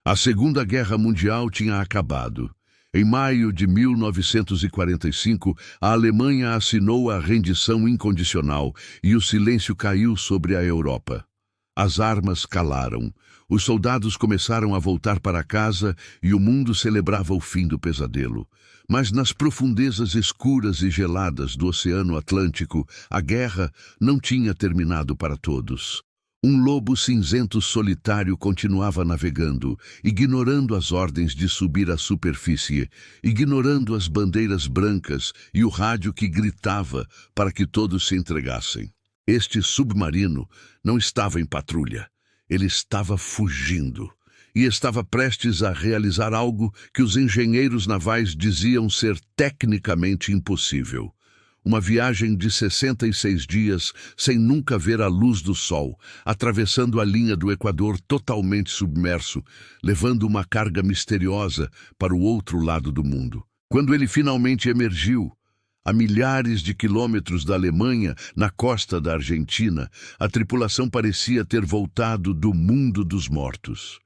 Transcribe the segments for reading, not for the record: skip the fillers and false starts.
A Segunda Guerra Mundial tinha acabado. Em maio de 1945, a Alemanha assinou a rendição incondicional e o silêncio caiu sobre a Europa. As armas calaram. Os soldados começaram a voltar para casa e o mundo celebrava o fim do pesadelo. Mas nas profundezas escuras e geladas do Oceano Atlântico, a guerra não tinha terminado para todos. Um lobo cinzento solitário continuava navegando, ignorando as ordens de subir à superfície, ignorando as bandeiras brancas e o rádio que gritava para que todos se entregassem. Este submarino não estava em patrulha. Ele estava fugindo. E estava prestes a realizar algo que os engenheiros navais diziam ser tecnicamente impossível. Uma viagem de 66 dias sem nunca ver a luz do sol, atravessando a linha do Equador totalmente submerso, levando uma carga misteriosa para o outro lado do mundo. Quando ele finalmente emergiu, a milhares de quilômetros da Alemanha, na costa da Argentina, a tripulação parecia ter voltado do mundo dos mortos.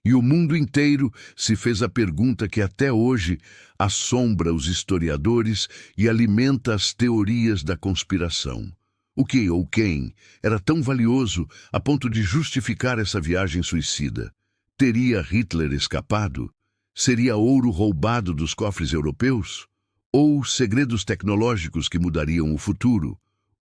E o mundo inteiro se fez a pergunta que até hoje assombra os historiadores e alimenta as teorias da conspiração. O que ou quem era tão valioso a ponto de justificar essa viagem suicida? Teria Hitler escapado? Seria ouro roubado dos cofres europeus? Ou segredos tecnológicos que mudariam o futuro?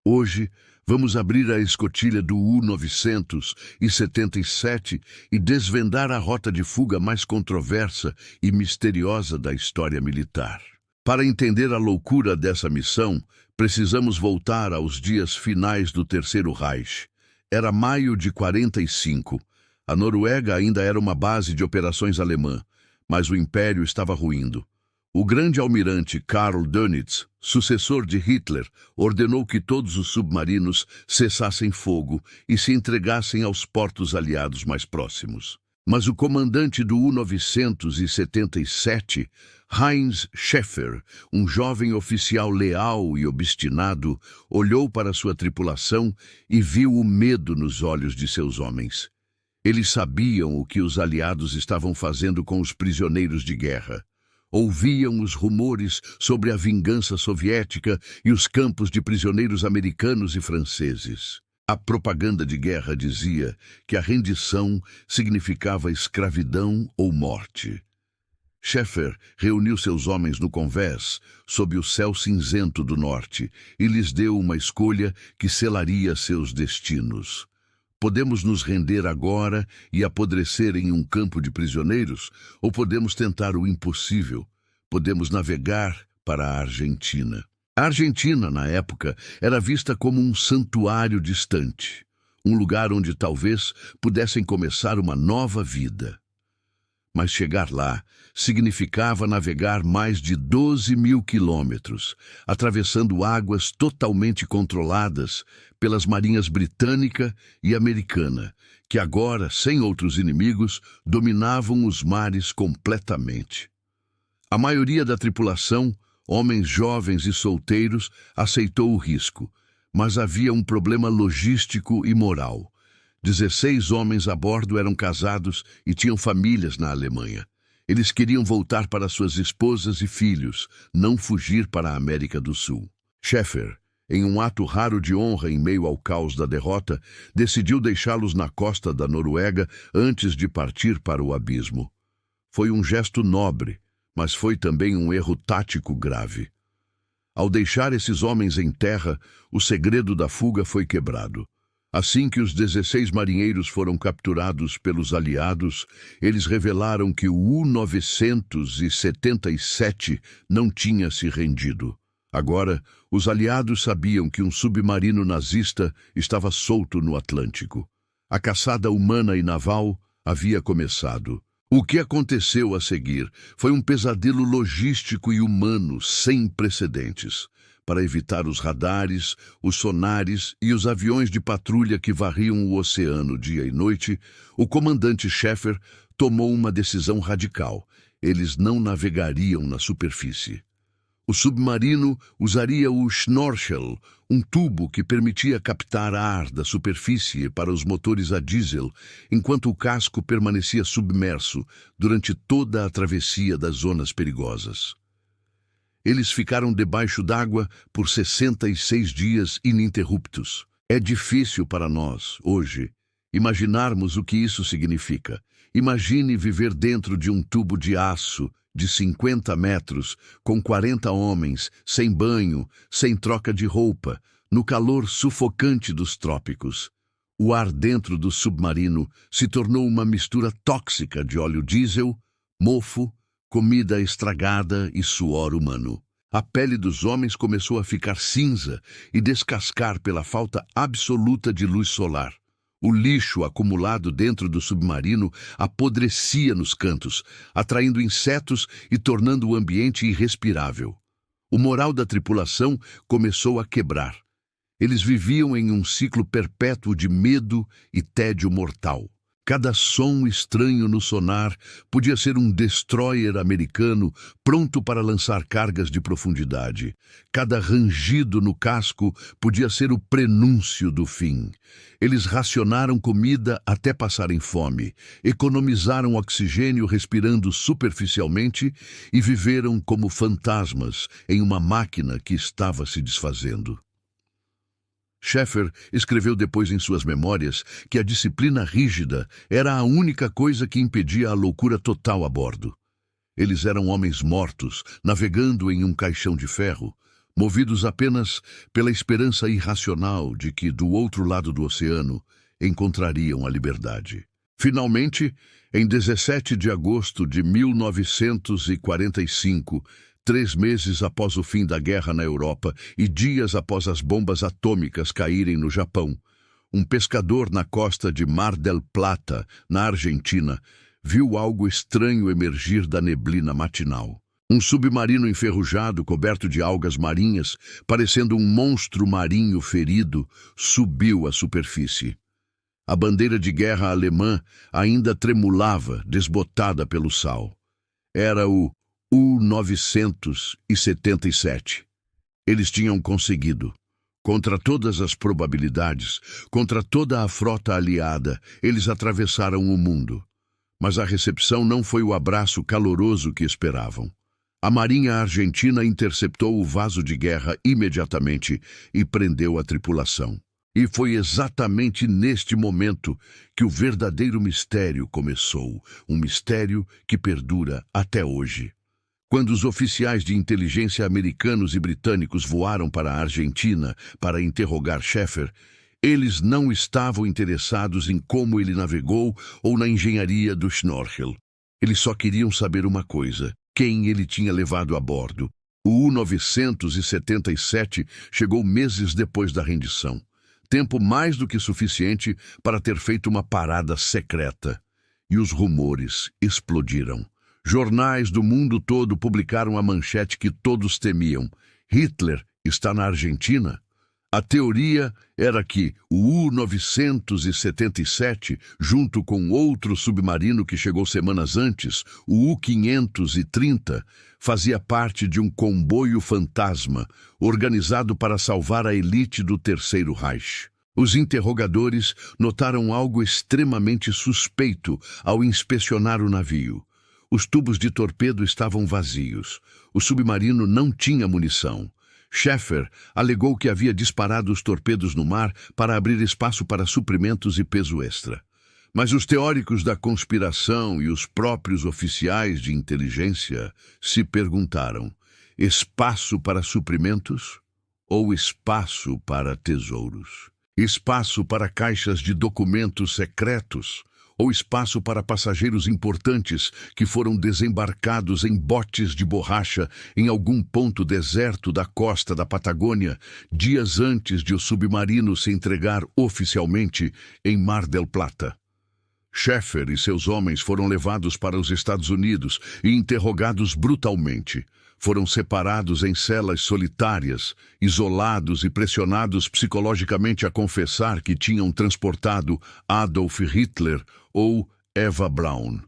Hoje, vamos abrir a escotilha do U-977 e desvendar a rota de fuga mais controversa e misteriosa da história militar. Para entender a loucura dessa missão, precisamos voltar aos dias finais do Terceiro Reich. Era maio de 45. A Noruega ainda era uma base de operações alemã, mas o Império estava ruindo. O grande almirante Karl Dönitz, sucessor de Hitler, ordenou que todos os submarinos cessassem fogo e se entregassem aos portos aliados mais próximos. Mas o comandante do U-977, Heinz Schäfer, um jovem oficial leal e obstinado, olhou para sua tripulação e viu o medo nos olhos de seus homens. Eles sabiam o que os aliados estavam fazendo com os prisioneiros de guerra. Ouviam os rumores sobre a vingança soviética e os campos de prisioneiros americanos e franceses. A propaganda de guerra dizia que a rendição significava escravidão ou morte. Schäfer reuniu seus homens no convés, sob o céu cinzento do norte, e lhes deu uma escolha que selaria seus destinos. Podemos nos render agora e apodrecer em um campo de prisioneiros, ou podemos tentar o impossível. Podemos navegar para a Argentina. A Argentina, na época, era vista como um santuário distante, um lugar onde talvez pudessem começar uma nova vida. Mas chegar lá significava navegar mais de 12.000 quilômetros, atravessando águas totalmente controladas pelas marinhas britânica e americana, que agora, sem outros inimigos, dominavam os mares completamente. A maioria da tripulação, homens jovens e solteiros, aceitou o risco, mas havia um problema logístico e moral. 16 homens a bordo eram casados e tinham famílias na Alemanha. Eles queriam voltar para suas esposas e filhos, não fugir para a América do Sul. Schäfer, em um ato raro de honra em meio ao caos da derrota, decidiu deixá-los na costa da Noruega antes de partir para o abismo. Foi um gesto nobre, mas foi também um erro tático grave. Ao deixar esses homens em terra, o segredo da fuga foi quebrado. Assim que os 16 marinheiros foram capturados pelos aliados, eles revelaram que o U-977 não tinha se rendido. Agora, os aliados sabiam que um submarino nazista estava solto no Atlântico. A caçada humana e naval havia começado. O que aconteceu a seguir foi um pesadelo logístico e humano sem precedentes. Para evitar os radares, os sonares e os aviões de patrulha que varriam o oceano dia e noite, o comandante Schäfer tomou uma decisão radical. Eles não navegariam na superfície. O submarino usaria o Schnorchel, um tubo que permitia captar ar da superfície para os motores a diesel, enquanto o casco permanecia submerso durante toda a travessia das zonas perigosas. Eles ficaram debaixo d'água por 66 dias ininterruptos. É difícil para nós, hoje, imaginarmos o que isso significa. Imagine viver dentro de um tubo de aço de 50 metros, com 40 homens, sem banho, sem troca de roupa, no calor sufocante dos trópicos. O ar dentro do submarino se tornou uma mistura tóxica de óleo diesel, mofo, comida estragada e suor humano. A pele dos homens começou a ficar cinza e descascar pela falta absoluta de luz solar. O lixo acumulado dentro do submarino apodrecia nos cantos, atraindo insetos e tornando o ambiente irrespirável. O moral da tripulação começou a quebrar. Eles viviam em um ciclo perpétuo de medo e tédio mortal. Cada som estranho no sonar podia ser um destroyer americano pronto para lançar cargas de profundidade. Cada rangido no casco podia ser o prenúncio do fim. Eles racionaram comida até passarem fome, economizaram oxigênio respirando superficialmente e viveram como fantasmas em uma máquina que estava se desfazendo. Sheffer escreveu depois em suas memórias que a disciplina rígida era a única coisa que impedia a loucura total a bordo. Eles eram homens mortos, navegando em um caixão de ferro, movidos apenas pela esperança irracional de que, do outro lado do oceano, encontrariam a liberdade. Finalmente, em 17 de agosto de 1945, 3 meses após o fim da guerra na Europa e dias após as bombas atômicas caírem no Japão, um pescador na costa de Mar del Plata, na Argentina, viu algo estranho emergir da neblina matinal. Um submarino enferrujado, coberto de algas marinhas, parecendo um monstro marinho ferido, subiu à superfície. A bandeira de guerra alemã ainda tremulava, desbotada pelo sal. Era o U-977. Eles tinham conseguido. Contra todas as probabilidades, contra toda a frota aliada, eles atravessaram o mundo. Mas a recepção não foi o abraço caloroso que esperavam. A Marinha Argentina interceptou o vaso de guerra imediatamente e prendeu a tripulação. E foi exatamente neste momento que o verdadeiro mistério começou, um mistério que perdura até hoje. Quando os oficiais de inteligência americanos e britânicos voaram para a Argentina para interrogar Sheffer, eles não estavam interessados em como ele navegou ou na engenharia do Schnorchel. Eles só queriam saber uma coisa: quem ele tinha levado a bordo. O U-977 chegou meses depois da rendição. Tempo mais do que suficiente para ter feito uma parada secreta. E os rumores explodiram. Jornais do mundo todo publicaram a manchete que todos temiam: Hitler está na Argentina? A teoria era que o U-977, junto com outro submarino que chegou semanas antes, o U-530, fazia parte de um comboio fantasma, organizado para salvar a elite do Terceiro Reich. Os interrogadores notaram algo extremamente suspeito ao inspecionar o navio. Os tubos de torpedo estavam vazios. O submarino não tinha munição. Sheffer alegou que havia disparado os torpedos no mar para abrir espaço para suprimentos e peso extra. Mas os teóricos da conspiração e os próprios oficiais de inteligência se perguntaram: espaço para suprimentos ou espaço para tesouros? Espaço para caixas de documentos secretos ou espaço para passageiros importantes que foram desembarcados em botes de borracha em algum ponto deserto da costa da Patagônia, dias antes de o submarino se entregar oficialmente em Mar del Plata. Sheffer e seus homens foram levados para os Estados Unidos e interrogados brutalmente. Foram separados em celas solitárias, isolados e pressionados psicologicamente a confessar que tinham transportado Adolf Hitler ou Eva Braun.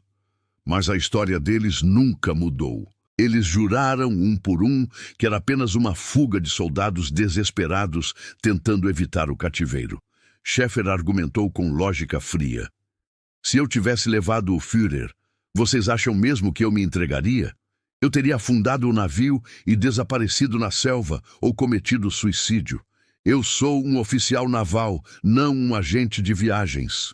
Mas a história deles nunca mudou. Eles juraram, um por um, que era apenas uma fuga de soldados desesperados tentando evitar o cativeiro. Schäfer argumentou com lógica fria. Se eu tivesse levado o Führer, vocês acham mesmo que eu me entregaria? Eu teria afundado o navio e desaparecido na selva ou cometido suicídio. Eu sou um oficial naval, não um agente de viagens.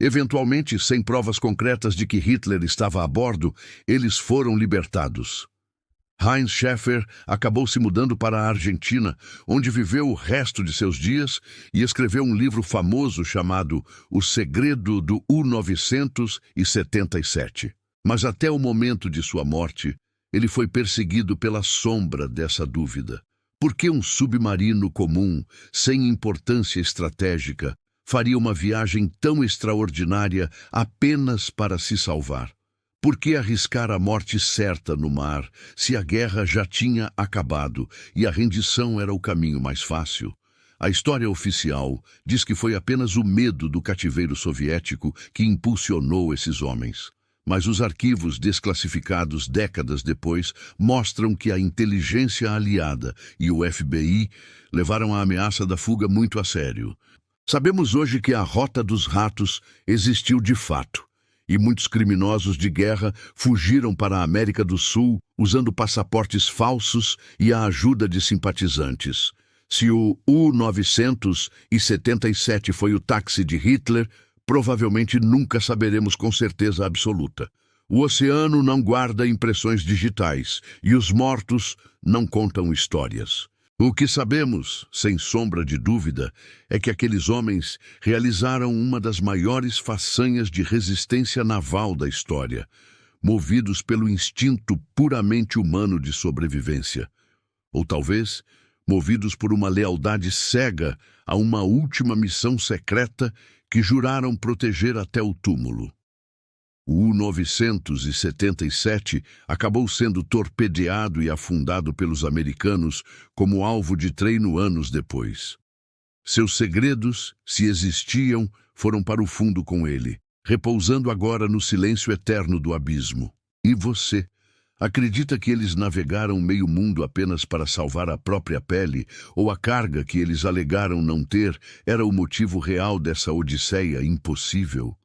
Eventualmente, sem provas concretas de que Hitler estava a bordo, eles foram libertados. Heinz Schäfer acabou se mudando para a Argentina, onde viveu o resto de seus dias e escreveu um livro famoso chamado O Segredo do U-977. Mas até o momento de sua morte, ele foi perseguido pela sombra dessa dúvida. Por que um submarino comum, sem importância estratégica, faria uma viagem tão extraordinária apenas para se salvar? Por que arriscar a morte certa no mar, se a guerra já tinha acabado e a rendição era o caminho mais fácil? A história oficial diz que foi apenas o medo do cativeiro soviético que impulsionou esses homens. Mas os arquivos desclassificados décadas depois mostram que a inteligência aliada e o FBI levaram a ameaça da fuga muito a sério. Sabemos hoje que a Rota dos Ratos existiu de fato, e muitos criminosos de guerra fugiram para a América do Sul usando passaportes falsos e a ajuda de simpatizantes. Se o U-977 foi o táxi de Hitler, provavelmente nunca saberemos com certeza absoluta. O oceano não guarda impressões digitais e os mortos não contam histórias. O que sabemos, sem sombra de dúvida, é que aqueles homens realizaram uma das maiores façanhas de resistência naval da história, movidos pelo instinto puramente humano de sobrevivência. Ou talvez, movidos por uma lealdade cega a uma última missão secreta que juraram proteger até o túmulo. O U-977 acabou sendo torpedeado e afundado pelos americanos como alvo de treino anos depois. Seus segredos, se existiam, foram para o fundo com ele, repousando agora no silêncio eterno do abismo. E você? Acredita que eles navegaram meio mundo apenas para salvar a própria pele, ou a carga que eles alegaram não ter era o motivo real dessa odisseia impossível?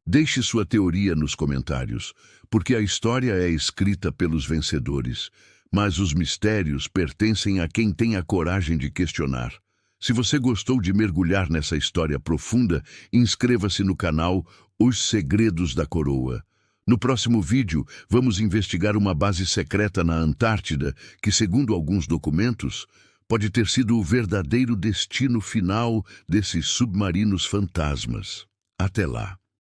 Deixe sua teoria nos comentários, porque a história é escrita pelos vencedores, mas os mistérios pertencem a quem tem a coragem de questionar. Se você gostou de mergulhar nessa história profunda, inscreva-se no canal Os Segredos da Coroa. No próximo vídeo, vamos investigar uma base secreta na Antártida que, segundo alguns documentos, pode ter sido o verdadeiro destino final desses submarinos fantasmas. Até lá!